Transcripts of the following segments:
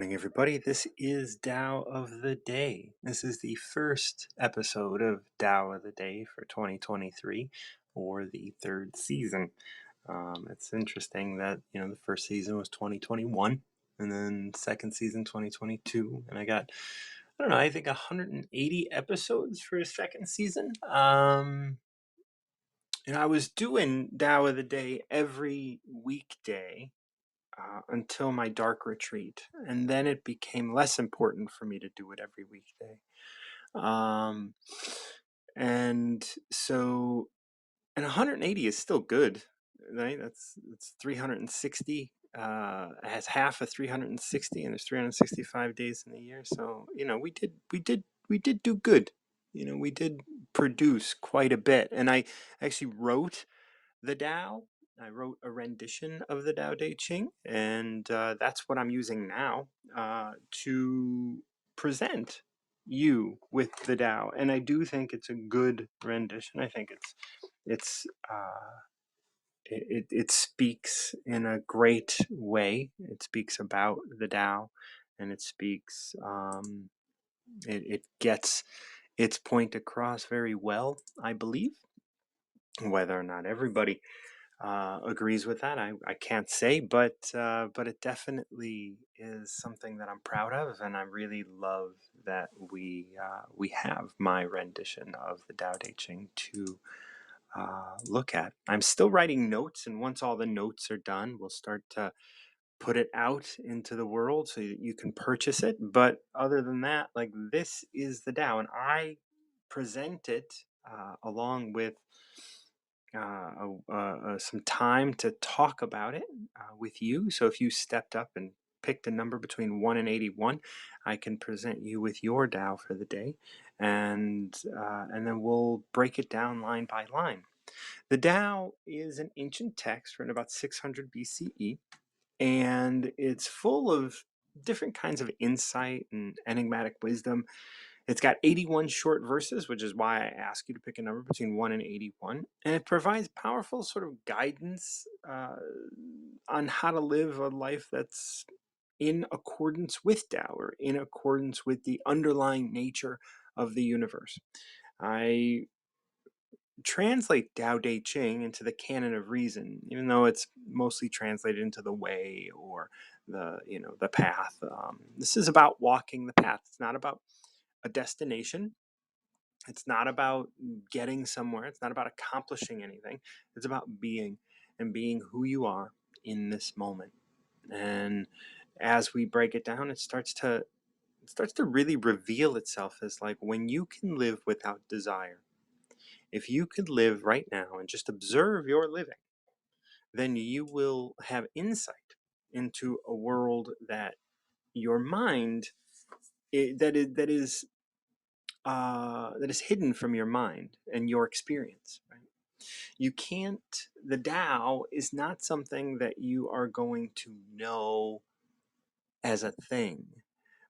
Morning, everybody. This is Tao of the Day. This is the first episode of Tao of the Day for 2023, or the third season. It's interesting that the first season was 2021, and then second season 2022, and I don't know, I think 180 episodes for a second season. And I was doing Tao of the Day every weekday until my dark retreat. And then it became less important for me to do it every weekday. Um, and so, and 180 is still good, right? That's 360. It has half of 360, and there's 365 days in the year. So we did do good. We did produce quite a bit, and I actually wrote the Tao. I wrote a rendition of the Tao Te Ching, and that's what I'm using now to present you with the Tao. And I do think it's a good rendition. I think it's it speaks in a great way. It speaks about the Tao, and it speaks. It gets its point across very well, I believe. Whether or not everybody agrees with that, I can't say, but it definitely is something that I'm proud of, and I really love that we have my rendition of the Tao Te Ching to look at. I'm still writing notes, and once all the notes are done, we'll start to put it out into the world so that you can purchase it. But other than that, like, this is the Tao, and I present it along with some time to talk about it with you. So if you stepped up and picked a number between 1 and 81, I can present you with your Tao for the day, and then we'll break it down line by line. The Tao is an ancient text written about 600 BCE, and it's full of different kinds of insight and enigmatic wisdom. It's got 81 short verses, which is why I ask you to pick a number between 1 and 81. And it provides powerful sort of guidance on how to live a life that's in accordance with Tao, or in accordance with the underlying nature of the universe. I translate Tao Te Ching into the canon of reason, even though it's mostly translated into the way, or the path. This is about walking the path. It's not about a destination. It's not about getting somewhere. It's not about accomplishing anything. It's about being, and being who you are in this moment. And as we break it down, it starts to really reveal itself as, like, when you can live without desire. If you could live right now and just observe your living, then you will have insight into a world that your mind that is hidden from your mind and your experience, right? You can't, the Tao is not something that you are going to know as a thing,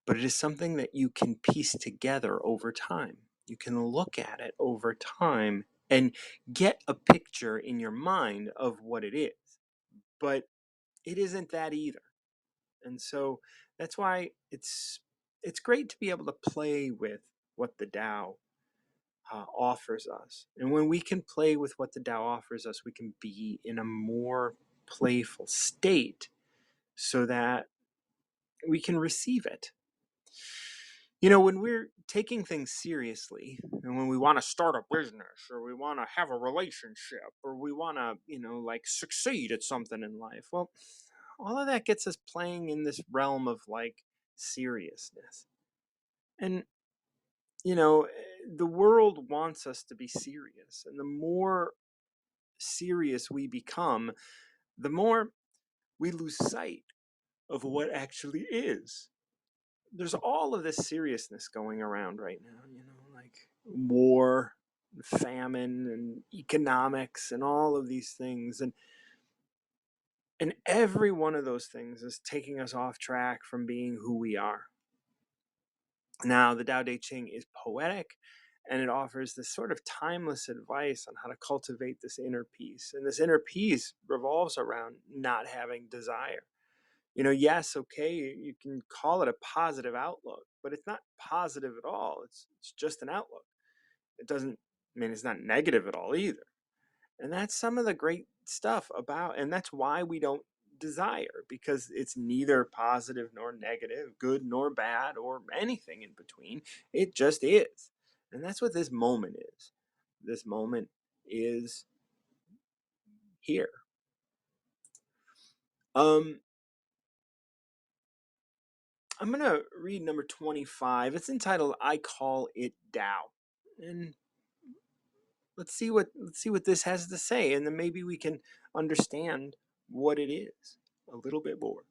but it is something that you can piece together over time. You can look at it over time and get a picture in your mind of what it is. But it isn't that either. And so that's why it's great to be able to play with what the Tao offers us. And when we can play with what the Tao offers us, we can be in a more playful state so that we can receive it. When we're taking things seriously, and when we want to start a business, or we want to have a relationship, or we want to, like, succeed at something in life, well, all of that gets us playing in this realm of, like, seriousness. And the world wants us to be serious, and the more serious we become, the more we lose sight of what actually is. There's all of this seriousness going around right now, like war, famine, and economics, and all of these things. And every one of those things is taking us off track from being who we are. Now, the Tao Te Ching is poetic, and it offers this sort of timeless advice on how to cultivate this inner peace. And this inner peace revolves around not having desire. Yes, okay, you can call it a positive outlook, but it's not positive at all. It's just an outlook. It doesn't mean it's not negative at all either. And that's some of the great stuff about, and that's why we don't desire, because it's neither positive nor negative, good nor bad, or anything in between. It just is. And that's what this moment is. This moment is here. I'm going to read number 25. It's entitled I Call It Tao. And let's see what this has to say, and then maybe we can understand what it is a little bit more.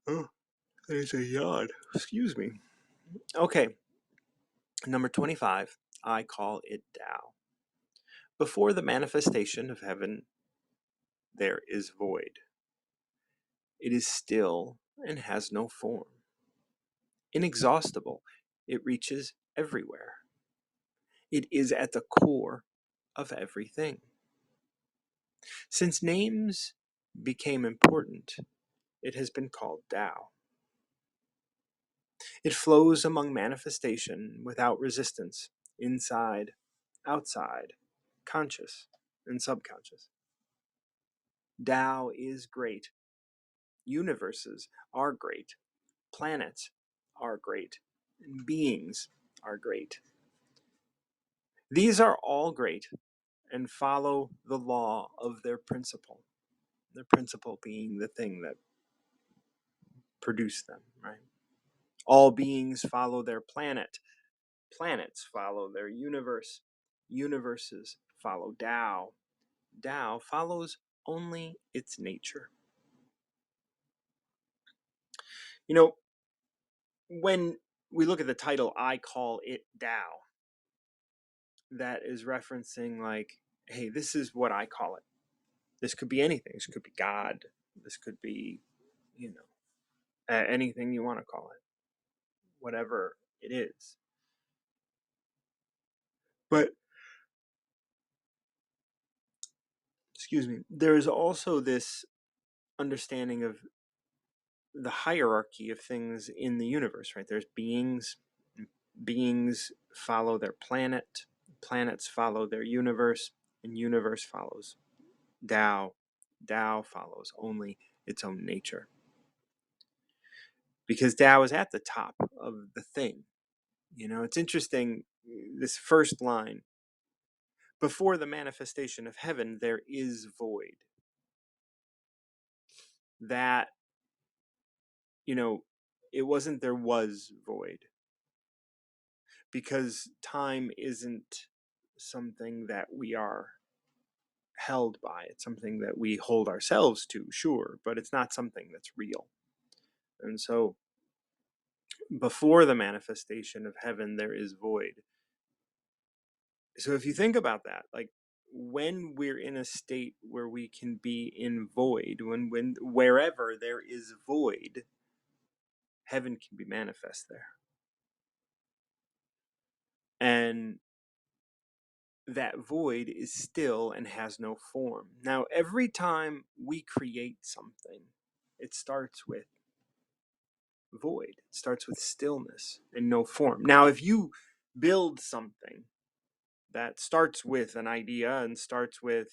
Oh, there's a yawn. Excuse me. Okay, number 25. I call it Tao. Before the manifestation of heaven, there is void. It is still and has no form. Inexhaustible, it reaches everywhere. It is at the core of everything. Since names became important, it has been called Tao. It flows among manifestation without resistance, inside, outside, conscious, and subconscious. Tao is great. Universes are great. Planets are great. And beings are great. These are all great and follow the law of their principle. Their principle being the thing that produced them, right? All beings follow their planet. Planets follow their universe. Universes follow Tao. Tao follows only its nature. You know, when we look at the title, I Call It Tao, that is referencing, like, hey, this is what I call it. This could be anything. This could be God. This could be, anything you want to call it, whatever it is. But, excuse me, there is also this understanding of the hierarchy of things in the universe, right? There's beings. Beings follow their planet. Planets follow their universe. And universe follows Tao. Tao follows only its own nature. Because Tao is at the top of the thing. It's interesting, this first line, before the manifestation of heaven, there is void. That, it wasn't there was void. Because time isn't something that we are held by. It's something that we hold ourselves to, sure, but it's not something that's real. And so before the manifestation of heaven, there is void. So if you think about that, like, when we're in a state where we can be in void, when wherever there is void, heaven can be manifest there. And that void is still and has no form. Now, every time we create something, it starts with void. It starts with stillness and no form. Now, if you build something that starts with an idea and starts with,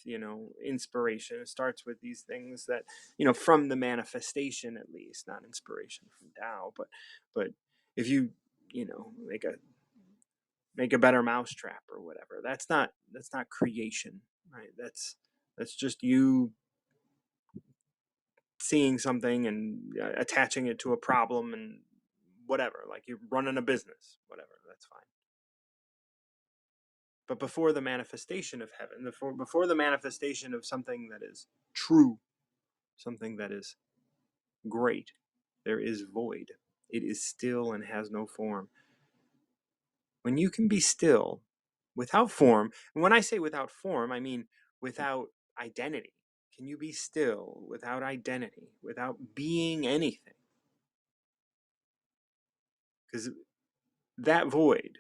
inspiration, it starts with these things that, from the manifestation, at least, not inspiration from Tao, but if you, make a better mousetrap or whatever, that's not creation, right? That's just you seeing something and attaching it to a problem and whatever, like you're running a business, whatever, that's fine. But before the manifestation of heaven, before the manifestation of something that is true, something that is great, there is void. It is still and has no form. When you can be still without form, and when I say without form, I mean without identity. Can you be still without identity, without being anything? Because that void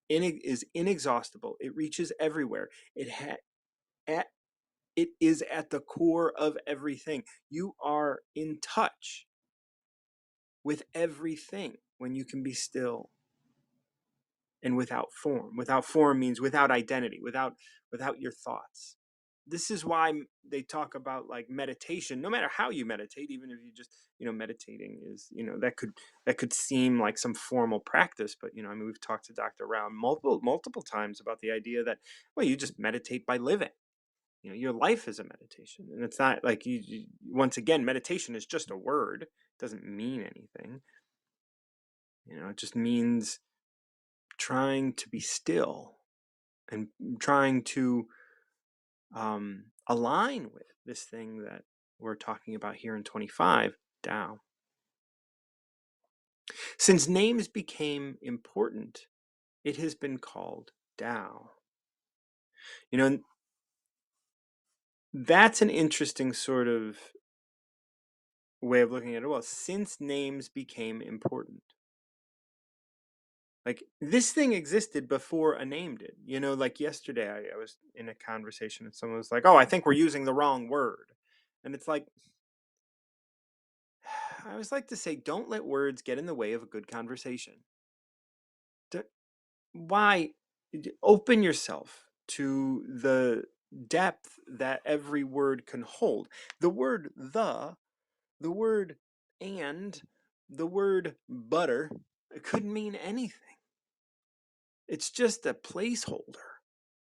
is inexhaustible. It reaches everywhere. It is at the core of everything. You are in touch with everything when you can be still and without form. Without form means without identity, without your thoughts. This is why they talk about like meditation. No matter how you meditate, even if you just, meditating is, that could seem like some formal practice, but I mean, we've talked to Dr. Rao multiple times about the idea that, well, you just meditate by living. Your life is a meditation, and it's not like once again, meditation is just a word. It doesn't mean anything. It just means trying to be still and trying to align with this thing that we're talking about here in 25, Tao. Since names became important, it has been called Tao. That's an interesting sort of way of looking at it. Well, since names became important. Like, this thing existed before a name did. Like yesterday, I was in a conversation and someone was like, oh, I think we're using the wrong word. And it's like, I always like to say, don't let words get in the way of a good conversation. Why? Open yourself to the depth that every word can hold. The word the word and, the word butter, it could mean anything. It's just a placeholder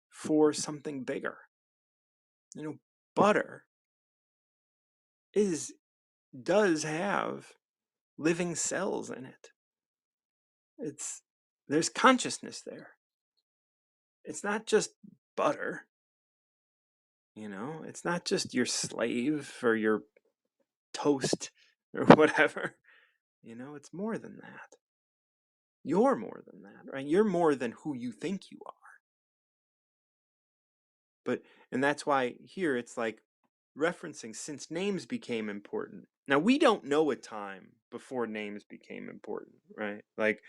for something bigger. Butter does have living cells in it. There's consciousness there. It's not just butter. It's not just your slave or your toast or whatever. It's more than that. You're more than that, right? You're more than who you think you are. And that's why here it's like referencing since names became important. Now, we don't know a time before names became important, right? Like,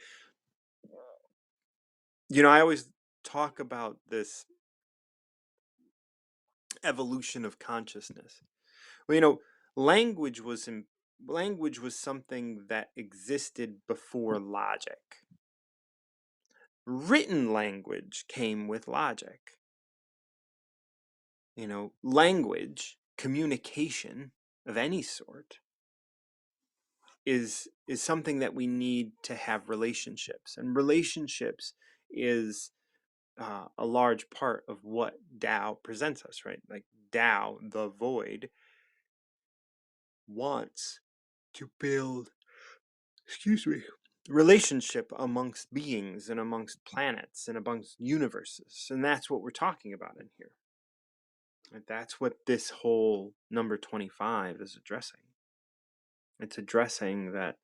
I always talk about this evolution of consciousness. Well, language was something that existed before logic. Written language came with logic. Language, communication of any sort is something that we need to have relationships, and relationships is a large part of what Tao presents us, right? Like Tao, the void, wants to build, relationship amongst beings and amongst planets and amongst universes, and that's what we're talking about in here. And that's what this whole number 25 is addressing. It's addressing that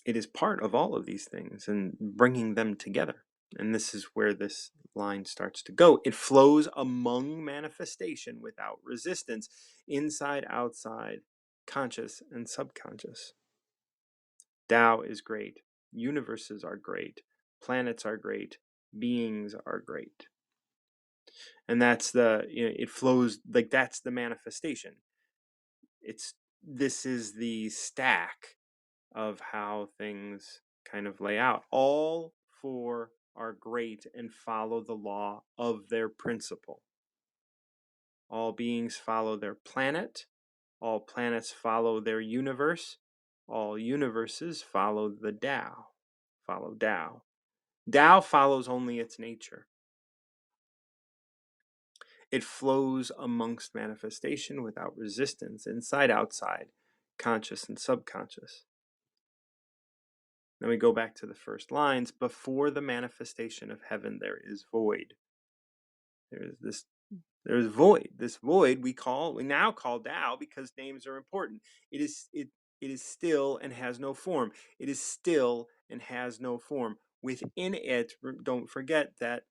it is part of all of these things and bringing them together. And this is where this line starts to go. It flows among manifestation without resistance, inside, outside, conscious and subconscious. Tao is great. Universes are great. Planets are great. Beings are great. And that's it flows, like, that's the manifestation. This is the stack of how things kind of lay out. All four are great and follow the law of their principle. All beings follow their planet. All planets follow their universe. All universes follow the Tao. Follow Tao. Tao follows only its nature. It flows amongst manifestation without resistance, inside, outside, conscious and subconscious. Then we go back to the first lines. Before the manifestation of heaven, there is void. There's void. This void we now call Tao because names are important. It is still and has no form. It is still and has no form. Within it, don't forget that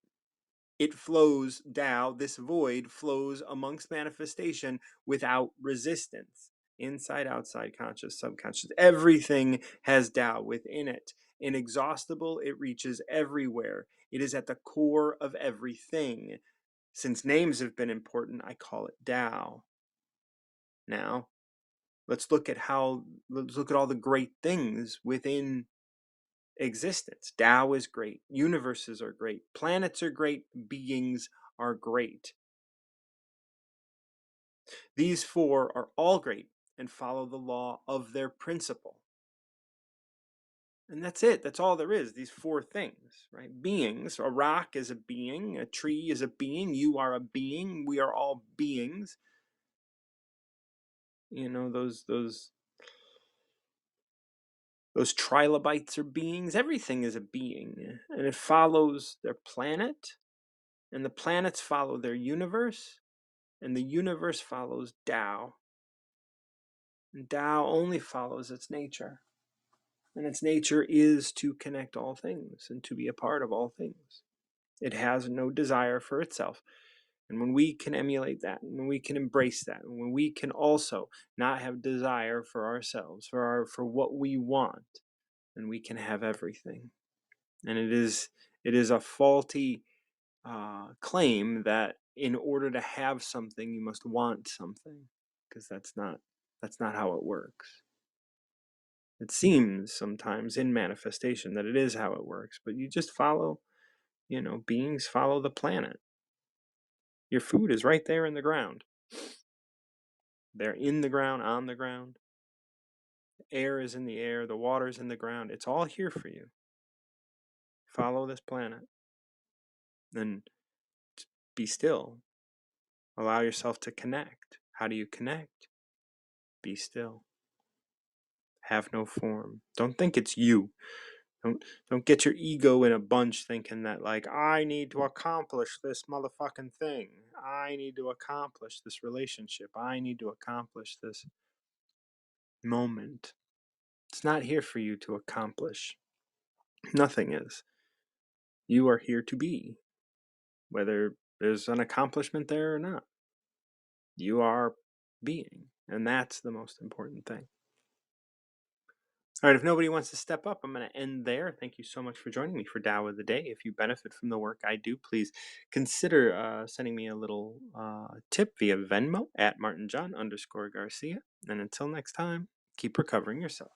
it flows, Tao, this void flows amongst manifestation without resistance. Inside, outside, conscious, subconscious. Everything has Tao within it. Inexhaustible, it reaches everywhere. It is at the core of everything. Since names have been important, I call it Tao. Now, let's look at all the great things within existence. Tao is great. Universes are great. Planets are great. Beings are great. These four are all great and follow the law of their principle. And that's it. That's all there is. These four things, right? Beings. A rock is a being. A tree is a being. You are a being. We are all beings. You know, those trilobites are beings. Everything is a being. And it follows their planet. And the planets follow their universe. And the universe follows Tao. And Tao only follows its nature. And its nature is to connect all things and to be a part of all things. It has no desire for itself. And when we can emulate that, and when we can embrace that, and when we can also not have desire for ourselves, for what we want, then we can have everything. And it is a faulty claim that in order to have something, you must want something, because that's not how it works. It seems sometimes in manifestation that it is how it works, but you just follow, beings follow the planet. Your food is right there in the ground. They're in the ground, on the ground. The air is in the air. The water's in the ground. It's all here for you. Follow this planet. Then be still. Allow yourself to connect. How do you connect? Be still. Have no form. Don't think it's you. Don't get your ego in a bunch thinking that, like, I need to accomplish this motherfucking thing. I need to accomplish this relationship. I need to accomplish this moment. It's not here for you to accomplish. Nothing is. You are here to be, whether there's an accomplishment there or not. You are being, and that's the most important thing. All right, if nobody wants to step up, I'm going to end there. Thank you so much for joining me for Tao of the Day. If you benefit from the work I do, please consider sending me a little tip via Venmo at @MartinJohn_Garcia. And until next time, keep recovering yourself.